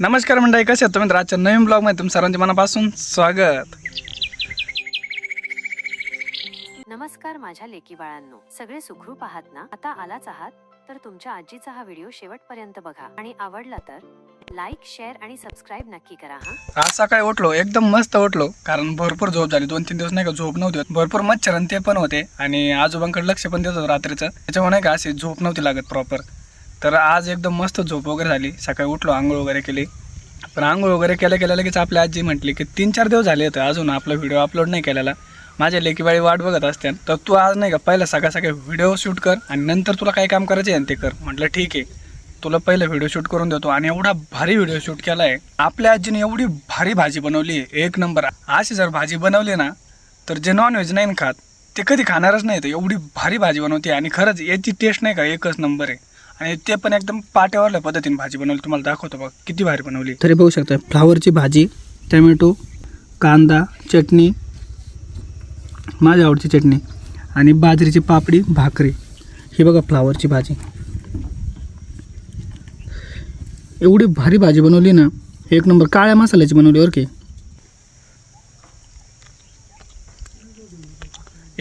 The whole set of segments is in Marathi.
नमस्कार मंडळी, कसे आहात तुम्ही? आजच्या नवीन ब्लॉगमध्ये तुमचं सर्वांचे मनापासून स्वागत. नमस्कार माझ्या लेकी बाळांनो, सगळे सुखरूप आहात ना? आता आलाच आहात तर तुमच्या आजीचा हा व्हिडिओ शेवटपर्यंत बघा आणि आवडला तर लाईक, शेअर आणि सबस्क्राईब नक्की करा हा. आज सकाळी उठलो, एकदम मस्त उठलो, कारण भरपूर झोप झाली. 2-3 दिवस नाही का झोप नव्हती होत. भरपूर मच्छर आणि ते पण होते आणि आजोबांकडे लक्ष पण देत होतो रात्रीचं. त्याच्यामुळे नाही का अशी झोप नव्हती लागत प्रॉपर. तर आज एकदम मस्त झोप वगैरे झाली. सकाळी उठलो, आंघोळ वगैरे केली. पण आंघोळ वगैरे केल्या लगेच आपली आजी म्हटली की 3-4 दिवस झाले होते अजून आपला व्हिडिओ अपलोड नाही केलेला. माझ्या लेकीबाळी वाट बघत असते, तर तू आज नाही का पहिला सकाळी व्हिडिओ शूट कर आणि नंतर तुला काय काम करायचं आहे ते कर. म्हटलं ठीक आहे, तुला पहिलं व्हिडिओ शूट करून देतो. आणि एवढा भारी व्हिडिओ शूट केला आहे. आपल्या आजीने एवढी भारी भाजी बनवली आहे, एक नंबर. अशी जर भाजी बनवली ना तर जे नॉनव्हेज नाही खात ते कधी खाणारच नाही. तर एवढी भारी भाजी बनवते आणि खरंच याची टेस्ट नाही का एकच नंबर आहे. आणि ते पण एकदम पाट्यावरल्या पद्धतीने भाजी बनवली. तुम्हाला दाखवतो बघा किती भारी बनवली. तरी बघू शकता, फ्लावरची भाजी, टमॅटो, कांदा, चटणी, माझ्या आवडची चटणी आणि बाजरीची पापडी, भाकरी. ही बघा फ्लावरची भाजी. एवढी भारी भाजी बनवली ना, एक नंबर. काळ्या मसाल्याची बनवली बरं की,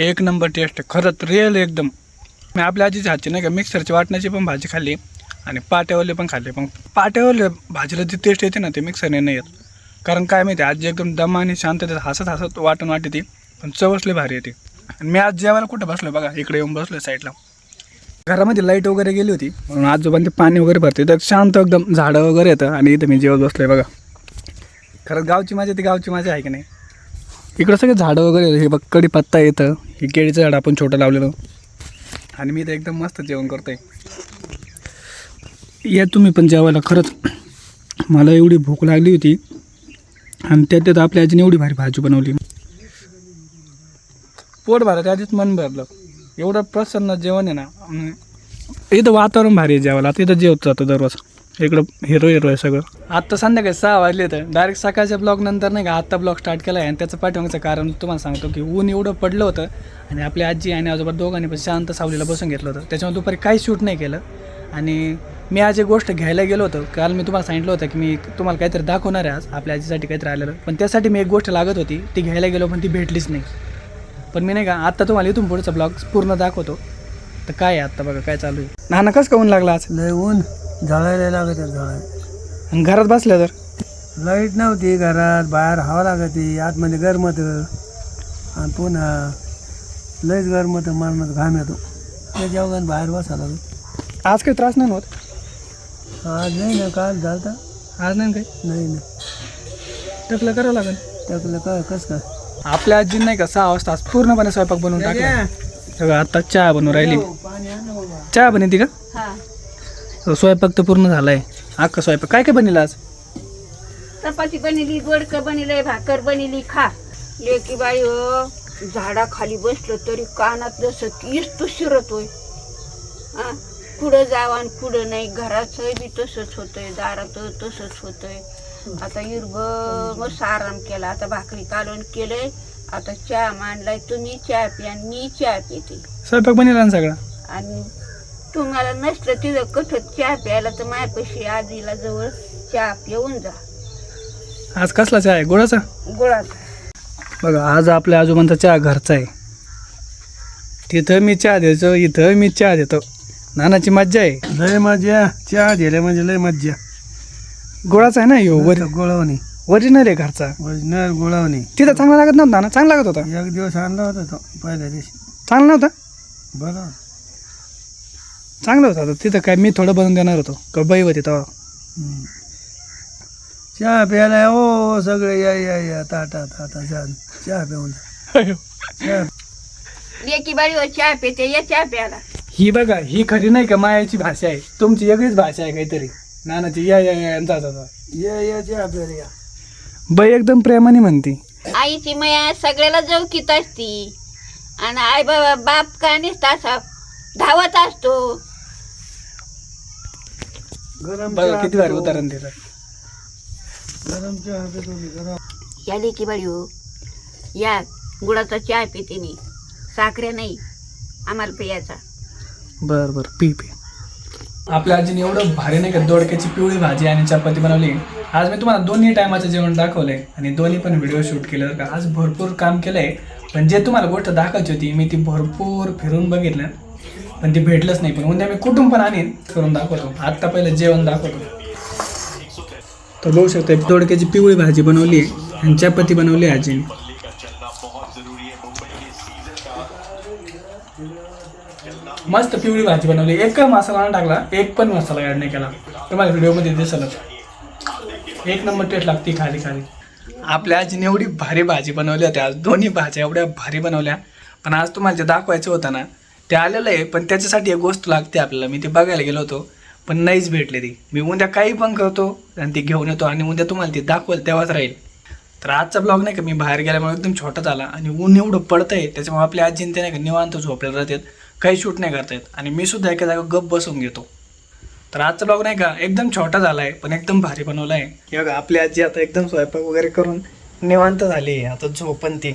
एक नंबर टेस्ट खरंच रिअल एकदम. मी आपल्या आजीच्या हातची नाही का मिक्सरची वाटण्याची पण भाजी खाल्ली आणि पाट्यावरले पण खाल्ले. पण पाट्यावरल्या भाजीला जी टेस्ट येते ना ते मिक्सरने नाही येत. कारण काय माहिती, आजी एकदम दम आणि शांततेत हसत वाटून वाटते, पण चवसले भारी येते. आणि मी आज जेवायला कुठं बसलो बघा, इकडे येऊन बसलो साईडला. घरामध्ये लाईट वगैरे गेली होती म्हणून आजोबांनी ते पाणी वगैरे भरते, तर शांत एकदम झाडं वगैरे येतं आणि इथं मी जेवत बसलोय बघा. खरंच गावची मजा, ती गावची मजा आहे की नाही. इकडं सगळे झाडं वगैरे येतं. हे बघ कडीपत्ता येतं, हे केळीचं झाड आपण छोटं लावलेलं. आणि मी तर एकदम मस्त जेवण करतोय. या तुम्ही पण जेवायला. खरंच मला एवढी भूक लागली होती आणि त्यात आपल्या आजीने एवढी भारी भाजी बनवली. पोट भरलं आधीच मन भरलं. एवढं प्रसन्न जेवण आहे ना. इथं वातावरण भारी आहे जेवायला. आता इथं जेवत जातं दररोज. इकडं हिरो आहे सगळं. आत्ता संध्याकाळी 6 वाजले, तर डायरेक्ट सकाळच्या ब्लॉग नंतर नाही का आत्ता ब्लॉग स्टार्ट केला आहे. आणि त्याचं पाठवण्याचं कारण तुम्हाला सांगतो की ऊन एवढं पडलं होतं आणि आपली आजी आणि आजोबा दोघांनी पण शांत सावलीला बसून घेतलं होतं. त्याच्यामुळे दुपारी काही शूट नाही केलं. आणि मी आज एक गोष्ट घ्यायला गेलो होतो. काल मी तुम्हाला सांगितलं होतं की मी तुम्हाला काहीतरी दाखवणार आहे आज, आपल्या आजीसाठी काहीतरी आलेलं. पण त्यासाठी मी एक गोष्ट लागत होती, ती घ्यायला गेलो पण ती भेटलीच नाही. पण मी नाही का आत्ता तुम्हाला इथून पुढचा ब्लॉग पूर्ण दाखवतो. तर काय आहे आत्ता बघा काय चालू आहे. नाना कसं का ऊन लागला आज? लय ऊन, झाडायला लागत झाडाय. आणि घरात बसल्या तर लाईट नव्हती घरात, बाहेर हवा लागती, आतमध्ये गरमत आणि पुन्हा लयच गरमत, मरणात घाम येतो. त्याच्या अवघात बाहेर बसायला लागलं. आज काही त्रास नाही होत? आज नाही ना, काल झालता. आज नाही काही? नाही ना, टकलं करावं लागेल. टाकलं काय कसं काय. आपल्या आजी नाही का 6 वाजता आज पूर्णपणे स्वयंपाक बनवून टाकला. सगळं आता चहा बनवून राहिली. चहा बनवते का? स्वयंपाक तर पूर्ण झालाय. अख्खा स्वयंपाक. काय काय बनवलं आज? चपाती बनली, गोडक बनले, भाकर बनली. खा लेकी बाई हो, झाडाखाली बसलं तरी कानात जसं कीस तो शिरतोय. हा, पुढं जावं आणि पुढं नाही. घरात बी तसंच होतंय, दारात तसंच होतंय. आता मस्त आराम केला. आता भाकरी कालवण केलंय. आता चहा मांडलाय. तुम्ही चहा प्या, मी चहा पिते. स्वयंपाक बनवला ना सगळा. आणि तुम्हाला नसलं तिथं कठोर चहा प्यायला तर माझ्यापाशी आजीला जवळ चहा पिऊन जा. आज कसला चहा आहे? गुळाचा? गुळाचा. बघा आज आपल्या आजोबांचा चहा घरचा आहे. तिथं मी चहा द्यायचो, इथं मी चहा देतो. नानाची मज्जा आहे. लय मजा, चहा दिले म्हणजे लय मज्जा. गुळाचा आहे ना ह्यो, गोळवणी ओरिजिनल आहे घरचा. ओरिजिनल गोळवणी. तिथं चांगला लागत नव्हता ना? चांगला लागत होता. एक दिवस आणला होता तो पहिल्या दिवशी. चांगला नव्हता? बरं, चांगलं होतं. तिथं काय मी थोडं बनवून देणार होतो, कबाई होती तेव्हा. चहा प्यायला हो सगळे. या ताटा चहा पिऊन जा. लेकी बाळीवर चहा पिते, या चहा प्यायला. ही बघा, ही खरी नाही का मायाची भाषा आहे. तुमची वेगळीच भाषा आहे काहीतरी. नानाची या जा या चहा प्यायला या. बाई एकदम प्रेमाने म्हणते. आईची माया सगळ्याला जवकीत असती आणि आई बाबा बाप का नसता असा धावत असतो. गरम बघा चहा किती भारी पितो. उदाहरण दिलं. गरम चहा पितो मी, गरम. या लेकी बाळी हो, या गुळाचा चहा पिते मी, साखऱ्या नाही आम्हाला प्यायचा. बरं पी. आपल्या आजीने एवढं भारी नाही का दोडक्याची पिवळी भाजी आणि चपाती बनवली. आज मी तुम्हाला दोन्ही टायमाचं जेवण दाखवलंय आणि दोन्ही पण व्हिडिओ शूट केले बरं का. आज भरपूर काम केलंय, पण जे तुम्हाला गोष्ट दाखवायची होती मी ती भरपूर फिरून बघितलं, पण ती भेटलंच नाही. पण उद्या मी कुठून पण आणीन करून दाखवतो. आत्ता पहिलं जेवण दाखवतो. तर बघू शकता दोडक्याची पिवळी भाजी बनवली आणि चपाती बनवली आजीने. मस्त पिवळी भाजी बनवली. एक मसाला नाही टाकला, एक पण मसाला ॲड नाही केला. तुम्हाला व्हिडिओमध्ये दिसलंच. एक नंबर टेस्ट लागते खाली खाली. आपल्या आजीने एवढी भारी भाजी बनवली होती आज. दोन्ही भाज्या एवढ्या भारी बनवल्या. पण आज तुम्हाला जे दाखवायचं होतं ना ते आलेलं आहे, पण त्याच्यासाठी एक गोष्ट लागते आपल्याला. मी ते बघायला गेलो होतो पण नाहीच भेटले ती. मी उद्या काही पण करतो आणि ती घेऊन येतो आणि उद्या तुम्हाला ती दाखवल तेव्हाच राहील. तर आजचा ब्लॉग नाही का मी बाहेर गेल्यामुळे एकदम छोटा झाला आणि ऊन एवढं पडतंय त्याच्यामुळे आपल्या आजीने ते नाही का निवांत झोपलेलं राहतात, काही शूट नाही करता येत आणि मी सुद्धा एका जागा गप बसून घेतो. तर आजचा ब्लॉग नाही का एकदम छोटा झाला आहे पण एकदम भारी बनवला आहे. हे बघा आपली आजी आता एकदम स्वयंपाक वगैरे करून निवांत झाली आहे. आता झोपन ती.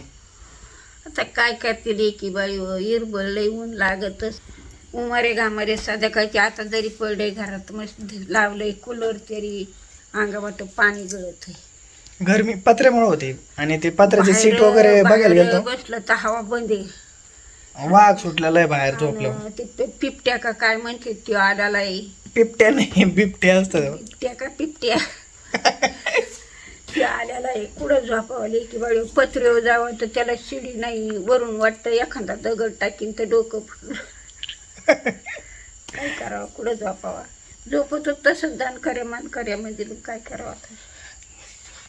आता काय करते लेकी बाई इरबळ लई ऊन लागतच. उमारे घामारे संध्याकाळची आता जरी पडले घरात मस्त लावलंय कूलर तरी अंगावाट पाणी गळत आहे. गरमी पत्र्यामुळे होते आणि ते पत्र्याची सीट वगैरे बघायला गेलो. बसलं तर हवा बंद आहे. वाघ सुटलेला आहे बाहेर झोपलो. ते पिपट्या का काय म्हणते त्यो आडालाय. बिबट्या नाही, बिबट्या असतं. पिपट्या का पिपट्या त्या आल्याला आहे. कुठं झोपावले की बाळी पत्र्यावर जावं तर त्याला शिडी नाही. वरून वाटतं एखादा दगड टाकीन तर डोकं फुटलं. काय करावं, कुठं झोपावा. झोपतो तसंच दान कर्या मान कर्या म्हणजे काय करावं आता.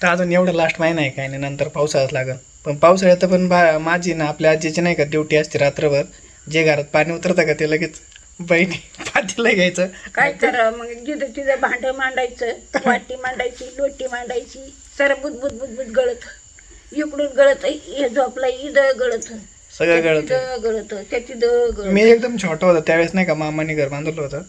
तर अजून एवढं लास्ट महिना आहे काय नाही, नंतर पावसाळ्यात लागल. पण पावसाळ्यात पण माझी ना आपल्या आजीची नाही का ड्युटी असते रात्रभर. जे घरात पाणी उतरतं का ते लगेच बहिणी पातीला घ्यायचं. काय करावं मग जिथं तिथं भांडं मांडायचं, वाटी मांडायची, लोटी मांडायची. सर बुदबुद बुदबुद गळत. इकडून गळत, हे झोपला इथं गळत, सगळं गळत गळत त्या तिथं गळत. मी एकदम छोटं होतं त्यावेळेस नाही का मामाने घर बांधलं होतं.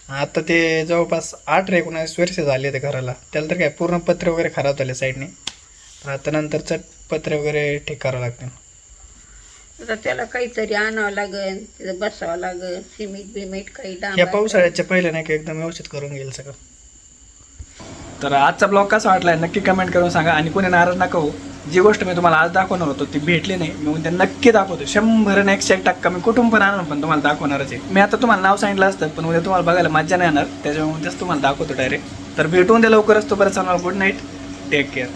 आता ते जवळपास 18-19 वर्ष झाले ते घराला. त्याला तर काय पूर्ण पत्रे वगैरे खराब झाले साईडने. तर आता नंतर चट पत्रे वगैरे ठीक करावं लागते. आता त्याला काहीतरी आणावं लागेल, तिथं बसावं लागेल, सिमेंट बिमेंट काही या डांब. पावसाळ्याच्या पहिले नाही का एकदम व्यवस्थित करून घेईल सगळं. तर आजचा ब्लॉग कसा वाटला नक्की कमेंट करून सांगा आणि कोणी नाराज नका हो. जी गोष्ट मी तुम्हाला आज दाखवणार होतो ती भेटली नाही. मी उद्या नक्की दाखवतो 100% मी कुठून पण आणून पण तुम्हाला दाखवणारच आहे. मी आता तुम्हाला नाव सांगितलं असतं पण उद्या तुम्हाला बघायला मजा नाही येणार, त्याच्यामुळे उद्याच तुम्हाला दाखवतो डायरेक्ट. तर भेटून द्या लवकरच. तोपर्यंत गुड नाईट, टेक केअर.